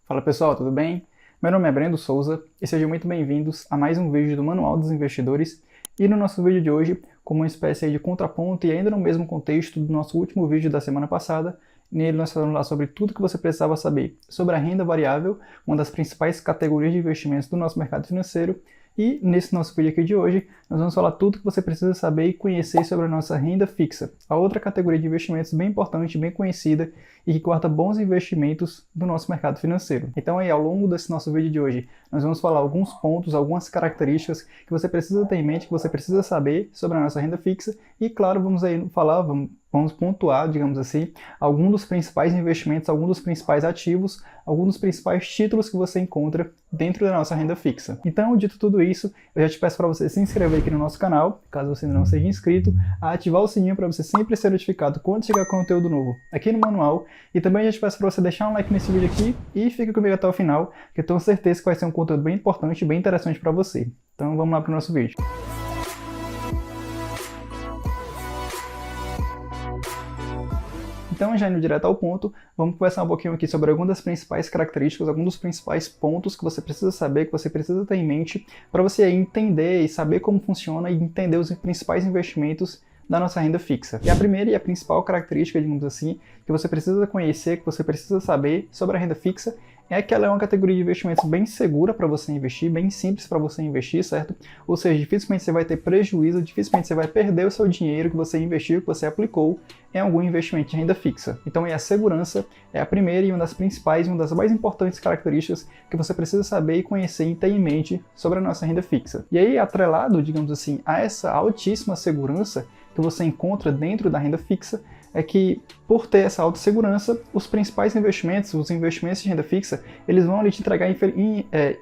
Fala pessoal, tudo bem? Meu nome é Brendo Souza e sejam muito bem-vindos a mais um vídeo do Manual dos Investidores. E no nosso vídeo de hoje, como uma espécie aí de contraponto e ainda no mesmo contexto do nosso último vídeo da semana passada, nele nós falamos lá sobre tudo que você precisava saber sobre a renda variável, uma das principais categorias de investimentos do nosso mercado financeiro. E nesse nosso vídeo aqui de hoje, nós vamos falar tudo que você precisa saber e conhecer sobre a nossa renda fixa, a outra categoria de investimentos bem importante, bem conhecida e que guarda bons investimentos do nosso mercado financeiro. Então aí, ao longo desse nosso vídeo de hoje, nós vamos falar alguns pontos, algumas características que você precisa ter em mente, que você precisa saber sobre a nossa renda fixa e, claro, vamos pontuar, digamos assim, alguns dos principais investimentos, alguns dos principais ativos, alguns dos principais títulos que você encontra dentro da nossa renda fixa. Então, dito tudo isso, eu já te peço para você se inscrever aqui no nosso canal, caso você ainda não seja inscrito, a ativar o sininho para você sempre ser notificado quando chegar conteúdo novo aqui no manual, e também já te peço para você deixar um like nesse vídeo aqui e fica comigo até o final, que eu tenho certeza que vai ser um conteúdo bem importante e bem interessante para você. Então, vamos lá para o nosso vídeo. Então, já indo direto ao ponto, vamos conversar um pouquinho aqui sobre algumas das principais características, alguns dos principais pontos que você precisa saber, que você precisa ter em mente, para você entender e saber como funciona e entender os principais investimentos da nossa renda fixa. E a primeira e a principal característica, digamos assim, que você precisa conhecer, que você precisa saber sobre a renda fixa, é que ela é uma categoria de investimentos bem segura para você investir, bem simples para você investir, certo? Ou seja, dificilmente você vai ter prejuízo, dificilmente você vai perder o seu dinheiro que você investiu, que você aplicou em algum investimento de renda fixa. Então, a segurança é a primeira e uma das principais, uma das mais importantes características que você precisa saber e conhecer e ter em mente sobre a nossa renda fixa. E aí, atrelado, digamos assim, a essa altíssima segurança que você encontra dentro da renda fixa, é que, por ter essa alta segurança, os principais investimentos, os investimentos de renda fixa, eles vão ali te entregar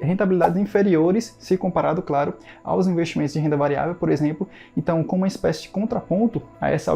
rentabilidades inferiores, se comparado, claro, aos investimentos de renda variável, por exemplo. Então, como uma espécie de contraponto a essa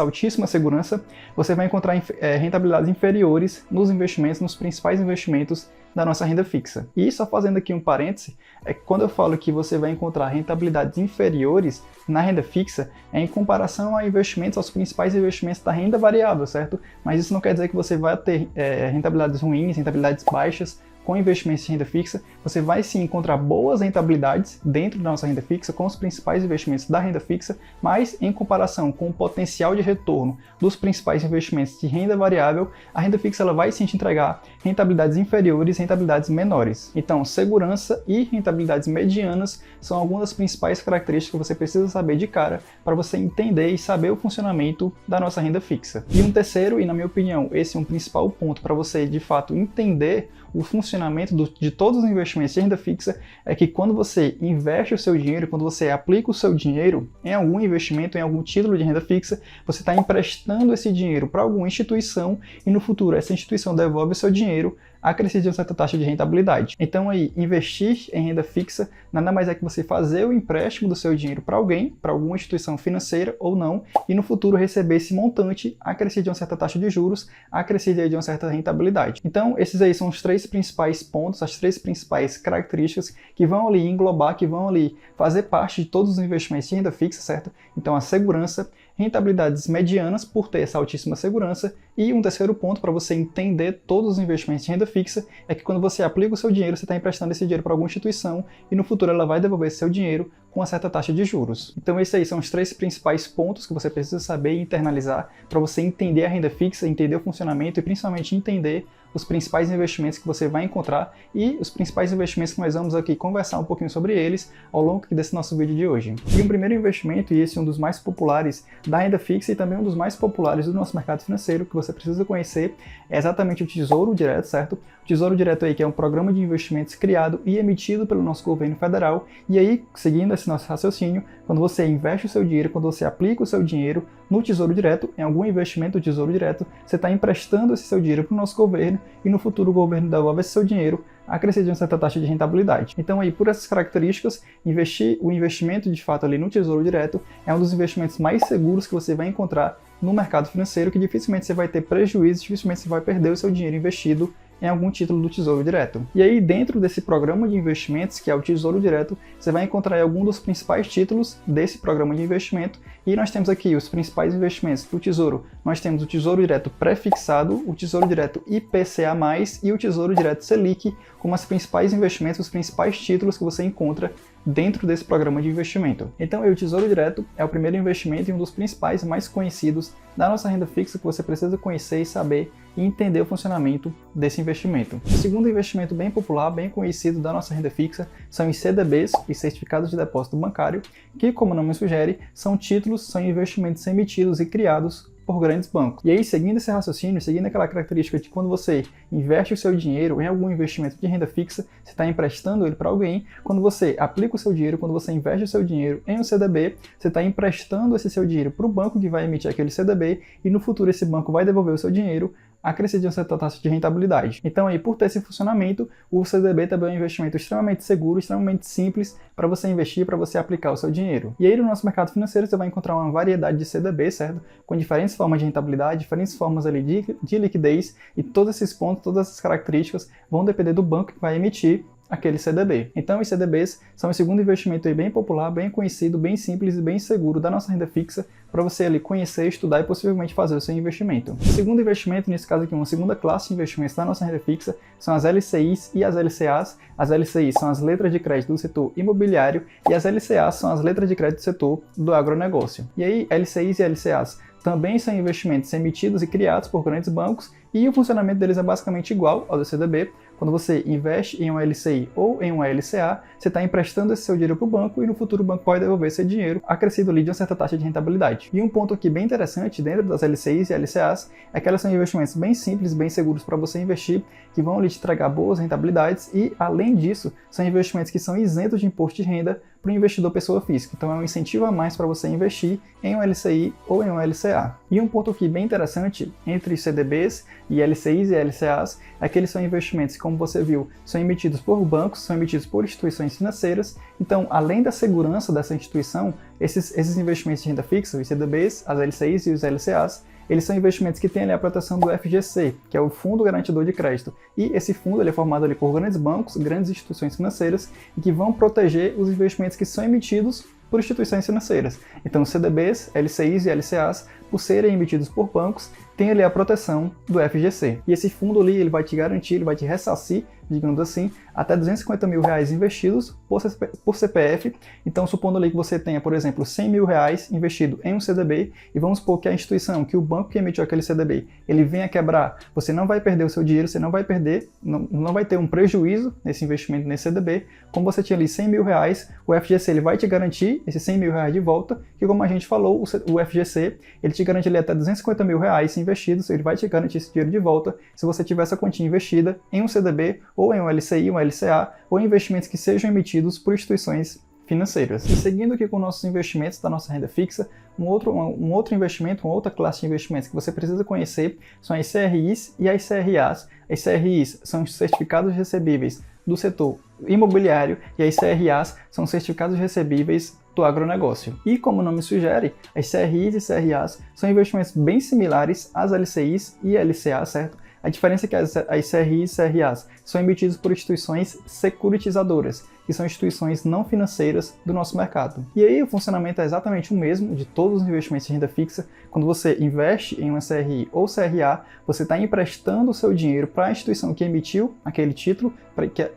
altíssima segurança, você vai encontrar rentabilidades inferiores nos investimentos, nos principais investimentos da nossa renda fixa. E só fazendo aqui um parêntese, é que quando eu falo que você vai encontrar rentabilidades inferiores na renda fixa, é em comparação a investimentos, aos principais investimentos da renda variável, certo? Mas isso não quer dizer que você vai ter rentabilidades ruins, rentabilidades baixas com investimentos de renda fixa. Você vai sim encontrar boas rentabilidades dentro da nossa renda fixa, com os principais investimentos da renda fixa, mas em comparação com o potencial de retorno dos principais investimentos de renda variável, a renda fixa ela vai sim te entregar rentabilidades inferiores, rentabilidades menores. Então, segurança e rentabilidades medianas são algumas das principais características que você precisa saber de cara para você entender e saber o funcionamento da nossa renda fixa. E um terceiro, e na minha opinião, esse é um principal ponto para você de fato entender o funcionamento de todos os investimentos de renda fixa, é que quando você investe o seu dinheiro, quando você aplica o seu dinheiro em algum investimento, em algum título de renda fixa, você está emprestando esse dinheiro para alguma instituição e no futuro essa instituição devolve o seu dinheiro acrescido de uma certa taxa de rentabilidade. Então aí, investir em renda fixa nada mais é que você fazer o empréstimo do seu dinheiro para alguém, para alguma instituição financeira ou não, e no futuro receber esse montante acrescido de uma certa taxa de juros, acrescido de uma certa rentabilidade. Então esses aí são os três principais pontos, as três principais características que vão ali englobar, que vão ali fazer parte de todos os investimentos de renda fixa, certo? Então a segurança, rentabilidades medianas por ter essa altíssima segurança, e um terceiro ponto para você entender todos os investimentos de renda fixa é que quando você aplica o seu dinheiro, você está emprestando esse dinheiro para alguma instituição e no futuro ela vai devolver esse seu dinheiro com uma certa taxa de juros. Então esses aí são os três principais pontos que você precisa saber e internalizar para você entender a renda fixa, entender o funcionamento e principalmente entender os principais investimentos que você vai encontrar e os principais investimentos que nós vamos aqui conversar um pouquinho sobre eles ao longo desse nosso vídeo de hoje. E um primeiro investimento, e esse é um dos mais populares da renda fixa e também um dos mais populares do nosso mercado financeiro, que você precisa conhecer, é exatamente o Tesouro Direto, certo? O Tesouro Direto aí que é um programa de investimentos criado e emitido pelo nosso governo federal, e aí, seguindo esse nosso raciocínio, quando você investe o seu dinheiro, quando você aplica o seu dinheiro no Tesouro Direto, em algum investimento do Tesouro Direto, você está emprestando esse seu dinheiro para o nosso governo e no futuro o governo devolve esse seu dinheiro acrescido de uma certa taxa de rentabilidade. Então aí, por essas características, o investimento de fato ali no Tesouro Direto é um dos investimentos mais seguros que você vai encontrar no mercado financeiro, que dificilmente você vai ter prejuízo, dificilmente você vai perder o seu dinheiro investido em algum título do Tesouro Direto. E aí, dentro desse programa de investimentos, que é o Tesouro Direto, você vai encontrar alguns dos principais títulos desse programa de investimento. E nós temos aqui os principais investimentos do Tesouro. Nós temos o Tesouro Direto pré-fixado, o Tesouro Direto IPCA+, e o Tesouro Direto Selic, como os principais investimentos, os principais títulos que você encontra dentro desse programa de investimento. Então, o Tesouro Direto é o primeiro investimento e um dos principais mais conhecidos da nossa renda fixa que você precisa conhecer e saber e entender o funcionamento desse investimento. O segundo investimento bem popular, bem conhecido da nossa renda fixa, são os CDBs, os Certificados de Depósito Bancário, que, como o nome sugere, são títulos, são investimentos emitidos e criados por grandes bancos. E aí, seguindo esse raciocínio, seguindo aquela característica de quando você investe o seu dinheiro em algum investimento de renda fixa, você está emprestando ele para alguém. Quando você aplica o seu dinheiro, quando você investe o seu dinheiro em um CDB, você está emprestando esse seu dinheiro para o banco que vai emitir aquele CDB e no futuro esse banco vai devolver o seu dinheiro acrescente uma certa taxa de rentabilidade. Então, aí, por ter esse funcionamento, o CDB também é um investimento extremamente seguro, extremamente simples para você investir, para você aplicar o seu dinheiro. E aí, no nosso mercado financeiro, você vai encontrar uma variedade de CDB, certo? Com diferentes formas de rentabilidade, diferentes formas ali de liquidez, e todos esses pontos, todas essas características vão depender do banco que vai emitir aquele CDB. Então, os CDBs são o segundo investimento aí bem popular, bem conhecido, bem simples e bem seguro da nossa renda fixa para você ali conhecer, estudar e possivelmente fazer o seu investimento. O segundo investimento, nesse caso aqui, uma segunda classe de investimentos da nossa renda fixa, são as LCIs e as LCAs. As LCIs são as letras de crédito do setor imobiliário e as LCAs são as letras de crédito do setor do agronegócio. E aí, LCIs e LCAs também são investimentos emitidos e criados por grandes bancos e o funcionamento deles é basicamente igual ao do CDB. Quando você investe em uma LCI ou em uma LCA, você está emprestando esse seu dinheiro para o banco e no futuro o banco pode devolver esse dinheiro acrescido ali de uma certa taxa de rentabilidade. E um ponto aqui bem interessante dentro das LCIs e LCAs é que elas são investimentos bem simples, bem seguros para você investir, que vão lhe entregar boas rentabilidades e, além disso, são investimentos que são isentos de imposto de renda para o investidor pessoa física. Então é um incentivo a mais para você investir em um LCI ou em um LCA. E um ponto aqui bem interessante entre CDBs e LCIs e LCAs é que eles são investimentos que, como você viu, são emitidos por bancos, são emitidos por instituições financeiras. Então, além da segurança dessa instituição, esses investimentos de renda fixa, os CDBs, as LCIs e os LCAs, eles são investimentos que têm ali a proteção do FGC, que é o Fundo Garantidor de Crédito. E esse fundo ele é formado ali por grandes bancos, grandes instituições financeiras, e que vão proteger os investimentos que são emitidos por instituições financeiras. Então, CDBs, LCIs e LCAs, por serem emitidos por bancos, têm ali a proteção do FGC. E esse fundo ali, ele vai te garantir, ele vai te ressarcir, digamos assim, até R$250 mil investidos por CPF. Então, supondo ali que você tenha, por exemplo, R$100 mil investido em um CDB, e vamos supor que a instituição, que o banco que emitiu aquele CDB, ele venha quebrar, você não vai perder o seu dinheiro, você não vai perder, não vai ter um prejuízo nesse investimento nesse CDB. Como você tinha ali R$100 mil, o FGC ele vai te garantir esses R$100 mil de volta, que como a gente falou, o FGC, ele te garante ali até R$250 mil investidos, ele vai te garantir esse dinheiro de volta se você tiver essa quantia investida em um CDB, ou em um LCI, um LCA, ou em investimentos que sejam emitidos por instituições financeiras. E seguindo aqui com nossos investimentos da nossa renda fixa, um outro investimento, uma outra classe de investimentos que você precisa conhecer são as CRIs e as CRAs. As CRIs são os certificados recebíveis do setor imobiliário e as CRAs são certificados recebíveis do agronegócio. E como o nome sugere, as CRIs e CRAs são investimentos bem similares às LCIs e LCAs, certo? A diferença é que as CRIs e CRAs são emitidos por instituições securitizadoras, que são instituições não financeiras do nosso mercado. E aí o funcionamento é exatamente o mesmo de todos os investimentos de renda fixa. Quando você investe em uma CRI ou CRA, você está emprestando o seu dinheiro para a instituição que emitiu aquele título,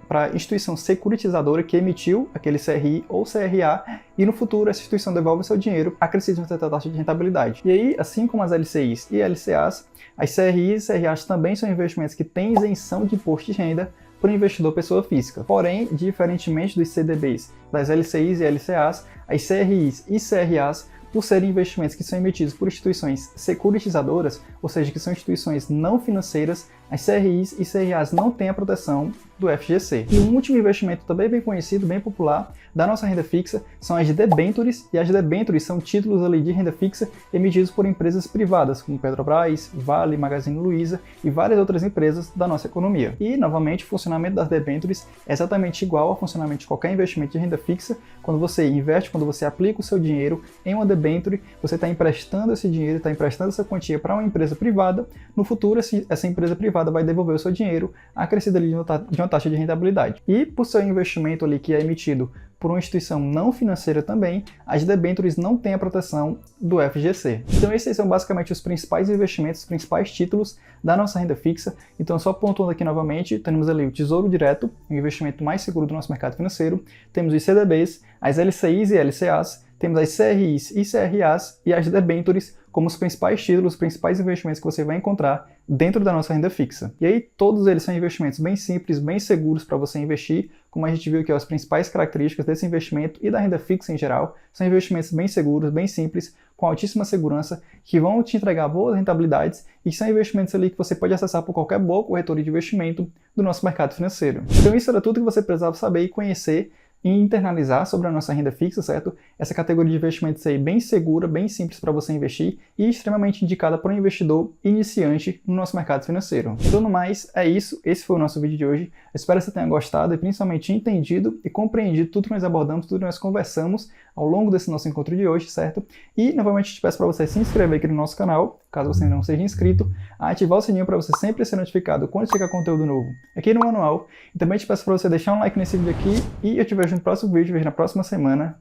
para a instituição securitizadora que emitiu aquele CRI ou CRA, e no futuro essa instituição devolve o seu dinheiro acrescido uma certa taxa de rentabilidade. E aí, assim como as LCIs e LCAs, as CRIs e CRAs também são investimentos que têm isenção de imposto de renda para o investidor pessoa física. Porém, diferentemente dos CDBs, das LCIs e LCAs, as CRIs e CRAs, por serem investimentos que são emitidos por instituições securitizadoras, ou seja, que são instituições não financeiras, as CRIs e CRAs não têm a proteção do FGC. E um último investimento também bem conhecido, bem popular, da nossa renda fixa, são as debêntures, e as debêntures são títulos ali de renda fixa emitidos por empresas privadas, como Petrobras, Vale, Magazine Luiza e várias outras empresas da nossa economia. E, novamente, o funcionamento das debêntures é exatamente igual ao funcionamento de qualquer investimento de renda fixa. Quando você investe, quando você aplica o seu dinheiro em uma debenture, você está emprestando esse dinheiro, está emprestando essa quantia para uma empresa privada. No futuro, essa empresa privada privada vai devolver o seu dinheiro acrescido ali de uma taxa de rentabilidade. E por ser um investimento ali que é emitido por uma instituição não financeira também, as debêntures não têm a proteção do FGC. Então esses são basicamente os principais investimentos, os principais títulos da nossa renda fixa. Então só pontuando aqui novamente, temos ali o Tesouro Direto, o investimento mais seguro do nosso mercado financeiro, temos os CDBs, as LCIs e LCAs, temos as CRIs e CRAs e as debêntures como os principais títulos, os principais investimentos que você vai encontrar dentro da nossa renda fixa. E aí todos eles são investimentos bem simples, bem seguros para você investir, como a gente viu que as principais características desse investimento e da renda fixa em geral, são investimentos bem seguros, bem simples, com altíssima segurança, que vão te entregar boas rentabilidades e são investimentos ali que você pode acessar por qualquer boa corretora de investimento do nosso mercado financeiro. Então isso era tudo que você precisava saber e conhecer e internalizar sobre a nossa renda fixa, certo? Essa categoria de investimentos aí bem segura, bem simples para você investir e extremamente indicada para um investidor iniciante no nosso mercado financeiro. Então, no mais, é isso. Esse foi o nosso vídeo de hoje. Eu espero que você tenha gostado e principalmente entendido e compreendido tudo que nós abordamos, tudo que nós conversamos ao longo desse nosso encontro de hoje, certo? E, novamente, te peço para você se inscrever aqui no nosso canal, caso você ainda não seja inscrito, ativar o sininho para você sempre ser notificado quando chegar conteúdo novo aqui no manual. E também te peço para você deixar um like nesse vídeo aqui e eu te vejo no próximo vídeo, vejo na próxima semana.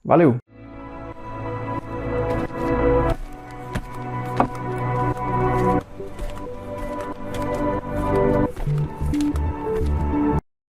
Valeu!